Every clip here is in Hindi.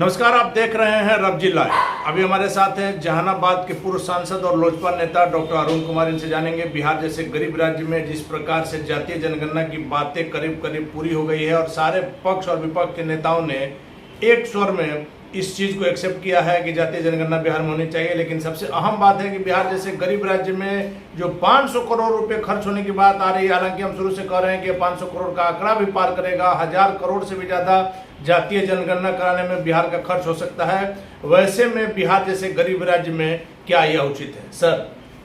नमस्कार, आप देख रहे हैं रबजी लाइव। अभी हमारे साथ हैं जहानाबाद के पूर्व सांसद और लोजपा नेता डॉक्टर अरुण कुमार। इनसे जानेंगे बिहार जैसे गरीब राज्य में जिस प्रकार से जातीय जनगणना की बातें करीब करीब पूरी हो गई है और सारे पक्ष और विपक्ष के नेताओं ने एक स्वर में इस चीज को एक्सेप्ट किया है कि जातीय जनगणना बिहार में होनी चाहिए। लेकिन सबसे अहम बात है कि बिहार जैसे गरीब राज्य में जो 500 करोड़ रुपए खर्च होने की बात आ रही है, हालांकि हम शुरू से कह रहे हैं कि 500 करोड़ का आंकड़ा भी पार करेगा, 1000 करोड़ से भी ज्यादा जातीय जनगणना कराने में बिहार का खर्च हो सकता है। वैसे में बिहार जैसे गरीब राज्य में क्या यह उचित है? सर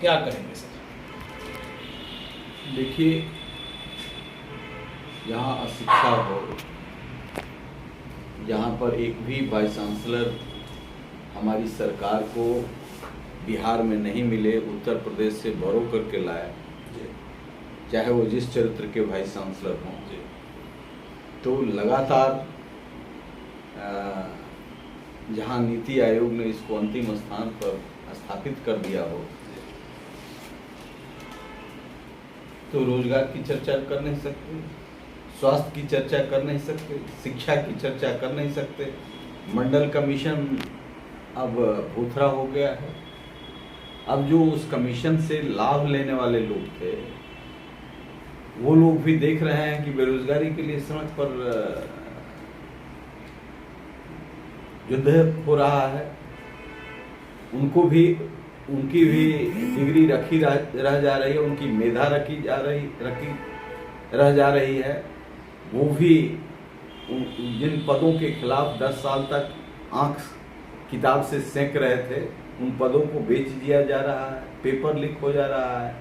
क्या करेंगे सर? देखिए, यहाँ अशिक्षा हो, यहाँ पर एक भी वाइस चांसलर हमारी सरकार को बिहार में नहीं मिले, उत्तर प्रदेश से भरो करके लाए, चाहे वो जिस चरित्र के वाइस चांसलर हों, तो लगातार जहाँ नीति आयोग ने इसको अंतिम स्थान पर स्थापित कर दिया हो, तो रोजगार की चर्चा कर नहीं सकते, स्वास्थ्य की चर्चा कर नहीं सकते, शिक्षा की चर्चा कर नहीं सकते। मंडल कमीशन अब भूथरा हो गया है। अब जो उस कमीशन से लाभ लेने वाले लोग थे, वो लोग भी देख रहे हैं कि बेरोजगारी के लिए सड़क पर युद्ध हो रहा है। उनकी भी डिग्री रखी रह जा रही है, उनकी मेधा रह जा रही है। वो भी जिन पदों के खिलाफ 10 साल तक आंख किताब से सेंक रहे थे, उन पदों को बेच दिया जा रहा है, पेपर लीक हो जा रहा है,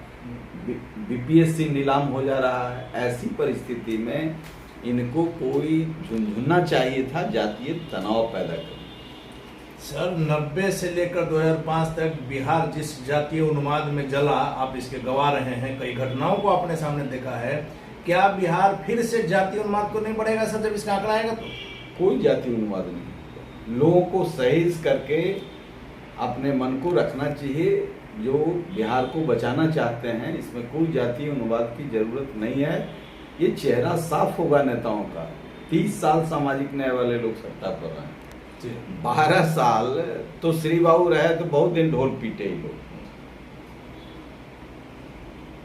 बीपीएससी नीलाम हो जा रहा है। ऐसी परिस्थिति में इनको कोई झुंझुनना चाहिए था जातीय तनाव पैदा कर। सर 90 से लेकर 2005 तक बिहार जिस जातीय उन्माद में जला, आप इसके गवाह रहे हैं, कई घटनाओं को अपने सामने देखा है। क्या बिहार फिर से जातीय उन्माद को नहीं बढ़ेगा सर जब इसका आंकड़ा आएगा? तो कोई जातीय उन्माद नहीं, लोगों को सहेज करके अपने मन को रखना चाहिए। जो बिहार को बचाना चाहते हैं, इसमें कोई जातीय उन्माद की जरूरत नहीं है। ये चेहरा साफ होगा नेताओं का। 30 साल सामाजिक न्याय वाले लोग सत्ता पर रहे, 12 साल तो श्री बाबू रहे, तो बहुत दिन ढोल पीटे ही लोग।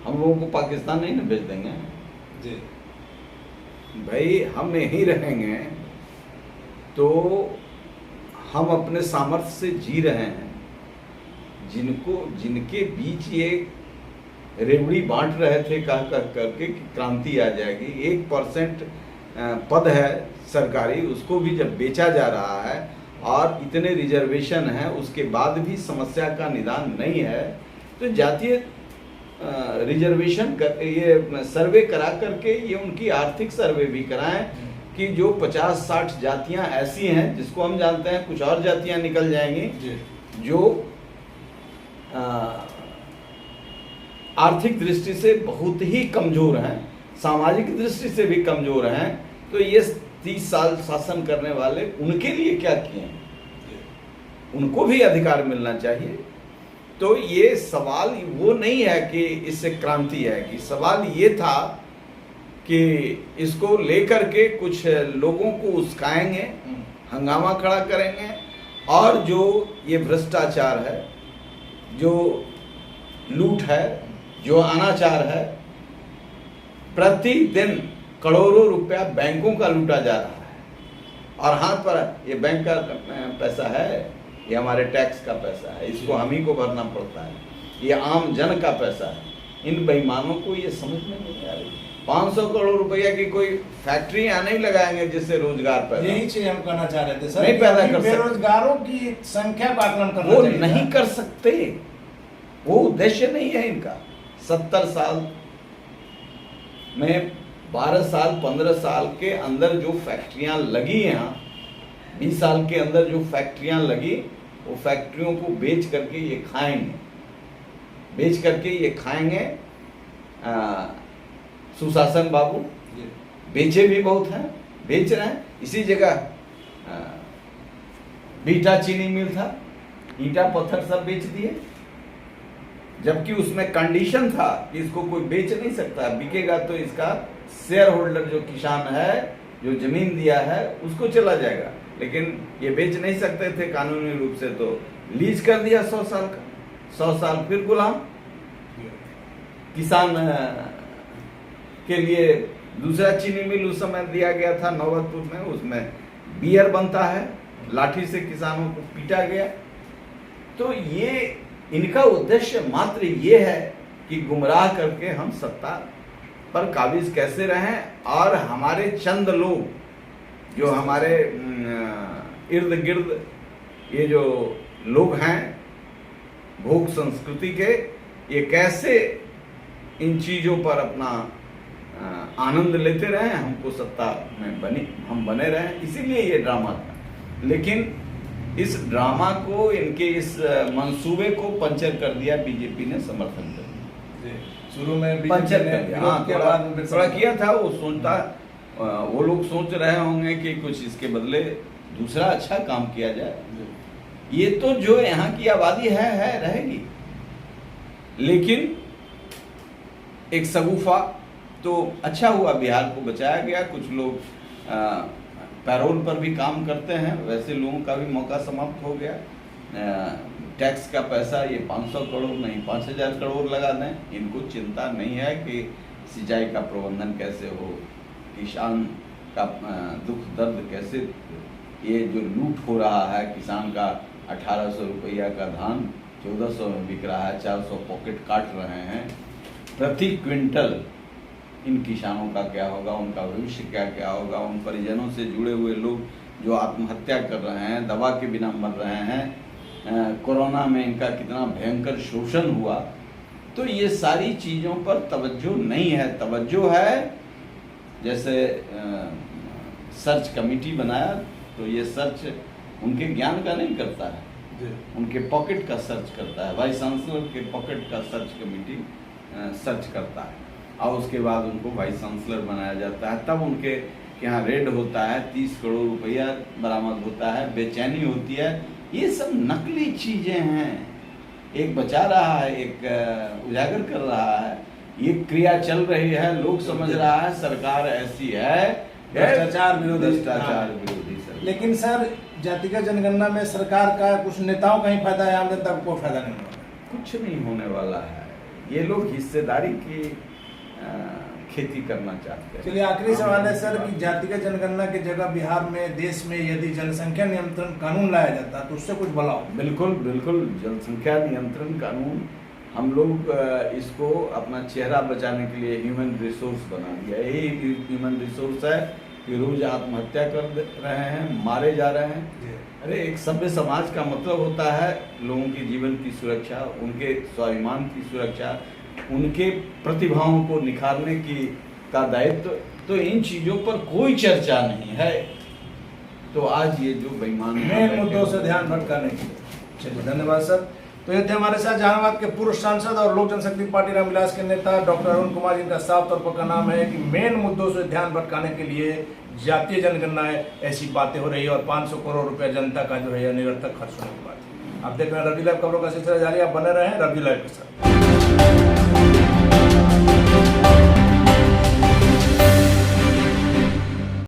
हम लोगों को पाकिस्तान नहीं ना भेज देंगे जी भाई, हम यहीं रहेंगे तो हम अपने सामर्थ्य से जी रहे हैं। जिनके बीच ये रेवड़ी बांट रहे थे कह करके कि क्रांति आ जाएगी, 1% पद है सरकारी, उसको भी जब बेचा जा रहा है और इतने रिजर्वेशन है, उसके बाद भी समस्या का निदान नहीं है, तो जातीय रिजर्वेशन ये सर्वे करा करके ये उनकी आर्थिक सर्वे भी कराएं कि जो 50-60 जातियां ऐसी हैं जिसको हम जानते हैं, कुछ और जातियां निकल जाएंगी जो आर्थिक दृष्टि से बहुत ही कमजोर हैं, सामाजिक दृष्टि से भी कमजोर हैं। तो ये 30 साल शासन करने वाले उनके लिए क्या किए हैं? उनको भी अधिकार मिलना चाहिए। तो ये सवाल वो नहीं है कि इससे क्रांति आएगी, सवाल ये था कि इसको लेकर के कुछ लोगों को उस्काएंगे, हंगामा खड़ा करेंगे, और जो ये भ्रष्टाचार है, जो लूट है, जो अनाचार है, प्रतिदिन करोड़ों रुपया बैंकों का लूटा जा रहा है और हाथ पर ये बैंक का पैसा है, ये हमारे टैक्स का पैसा है, इसको हम ही को भरना पड़ता है, ये आम जन का पैसा है। इन बेईमानों को ये समझ में नहीं आ रही। 500 करोड़ रुपया की कोई फैक्ट्री यहाँ नहीं लगाएंगे जिससे रोजगार पैदा। यही चीज हम कहना चाह रहे थे सर, नहीं पैदा कर सकते, बेरोजगारों की संख्या का आकलन करना वो चाहिए, नहीं कर सकते, वो उद्देश्य नहीं है इनका। 70 साल में 12 साल 15 साल के अंदर जो फैक्ट्रियां लगी यहाँ, 20 साल के अंदर जो फैक्ट्रियां लगी, वो फैक्ट्रियों को बेच करके ये खाएंगे, सुशासन बाबू बेचे भी बहुत हैं, बेच रहे हैं। इसी जगह बीटा चीनी मिल था, ईटा पत्थर सब बेच दिए, जबकि उसमें कंडीशन था कि इसको कोई बेच नहीं सकता, बिकेगा तो इसका शेयर होल्डर जो किसान है, जो जमीन दिया है, उसको चला जाएगा। लेकिन ये बेच नहीं सकते थे कानूनी रूप से, तो लीज कर दिया 100 साल का, 100 साल फिर गुलाम। किसान के लिए दूसरा चीनी मिल उस समय दिया गया था नौबतपुर में, उसमें बियर बनता है, लाठी से किसानों को पीटा गया। तो ये इनका उद्देश्य मात्र ये है कि गुमराह करके हम सत्ता पर काबिज कैसे रहें, और हमारे चंद लोग जो हमारे इर्द गिर्द ये जो लोग हैं भोग संस्कृति के, ये कैसे इन चीजों पर अपना आनंद लेते रहे, हमको सत्ता में हम बने रहें, इसीलिए ये ड्रामा था। लेकिन इस ड्रामा को, इनके इस मंसूबे को पंचर कर दिया बीजेपी ने, समर्थन कर दिया। शुरू में पंचर कर दिया, हाँ, के बाद थोड़ा किया था। वो लोग सोच रहे होंगे कि कुछ इसके बदले दूसरा अच्छा काम किया जाए। ये तो जो यहाँ की आबादी है रहेगी, लेकिन एक सगुफा तो अच्छा हुआ, बिहार को बचाया गया। कुछ लोग पैरोल पर भी काम करते हैं, वैसे लोगों का भी मौका समाप्त हो गया। टैक्स का पैसा ये 500 करोड़ नहीं 5000 करोड़ लगा दें, इनको चिंता नहीं है कि सिंचाई का प्रबंधन कैसे हो, किसान का दुख दर्द कैसे, ये जो लूट हो रहा है, किसान का 1800 रुपया का धान 1400 में बिक रहा है, 400 पॉकेट काट रहे हैं प्रति क्विंटल। इन किसानों का क्या होगा, उनका भविष्य क्या होगा, उन परिजनों से जुड़े हुए लोग जो आत्महत्या कर रहे हैं, दवा के बिना मर रहे हैं, कोरोना में इनका कितना भयंकर शोषण हुआ। तो ये सारी चीज़ों पर तवज्जो नहीं है। तवज्जो है जैसे सर्च कमेटी बनाया, तो ये सर्च उनके ज्ञान का नहीं करता है, उनके पॉकेट का सर्च करता है। वाइस चांसलर के पॉकेट का सर्च कमेटी सर्च करता है, और उसके बाद उनको वाइस चांसलर बनाया जाता है। तब उनके यहाँ रेड होता है, 30 करोड़ रुपया बरामद होता है, बेचैनी होती है। ये सब नकली चीज़ें हैं। एक बचा रहा है, एक उजागर कर रहा है। ये क्रिया चल रही है, लोग समझ रहा है सरकार ऐसी है, भ्रष्टाचार विरोधी सर। लेकिन सर, जातिगत जनगणना में सरकार का कुछ नेताओं का ही फायदा है, आम जनता को कोई फायदा नहीं होगा। कुछ नहीं होने वाला है। ये लोग हिस्सेदारी की खेती करना चाहते हैं। चलिए, आखिरी सवाल है सर कि जातिगत जनगणना की जगह बिहार में, देश में यदि जनसंख्या नियंत्रण कानून लाया जाता तो उससे कुछ भला हो। बिल्कुल बिल्कुल, जनसंख्या नियंत्रण कानून, हम लोग इसको अपना चेहरा बचाने के लिए ह्यूमन रिसोर्स बना दिया। यही ह्यूमन रिसोर्स है कि रोज आत्महत्या कर रहे हैं, मारे जा रहे हैं। अरे, एक सभ्य समाज का मतलब होता है लोगों की जीवन की सुरक्षा, उनके स्वाभिमान की सुरक्षा, उनके प्रतिभाओं को निखारने का दायित्व। तो इन चीजों पर कोई चर्चा नहीं है। तो आज ये जो बेईमान मेन मुद्दों से ध्यान भटकाने के लिए। चलिए, धन्यवाद सर। तो ये थे हमारे साथ जहानाबाद के पूर्व सांसद और लोक जनशक्ति पार्टी रामविलास के नेता डॉक्टर अरुण कुमार, जिनका साफ तौर पर कहना है कि मेन मुद्दों से ध्यान भटकाने के लिए जातीय जनगणना ऐसी बातें हो रही है, और 500 करोड़ रुपया जनता का जो है निरर्थक खर्च होने की बात है। आप देख रहे हैं रवि लाइव, खबरों का सिलसिला जारी, आप बने रहे हैं रवि लाइव के साथ।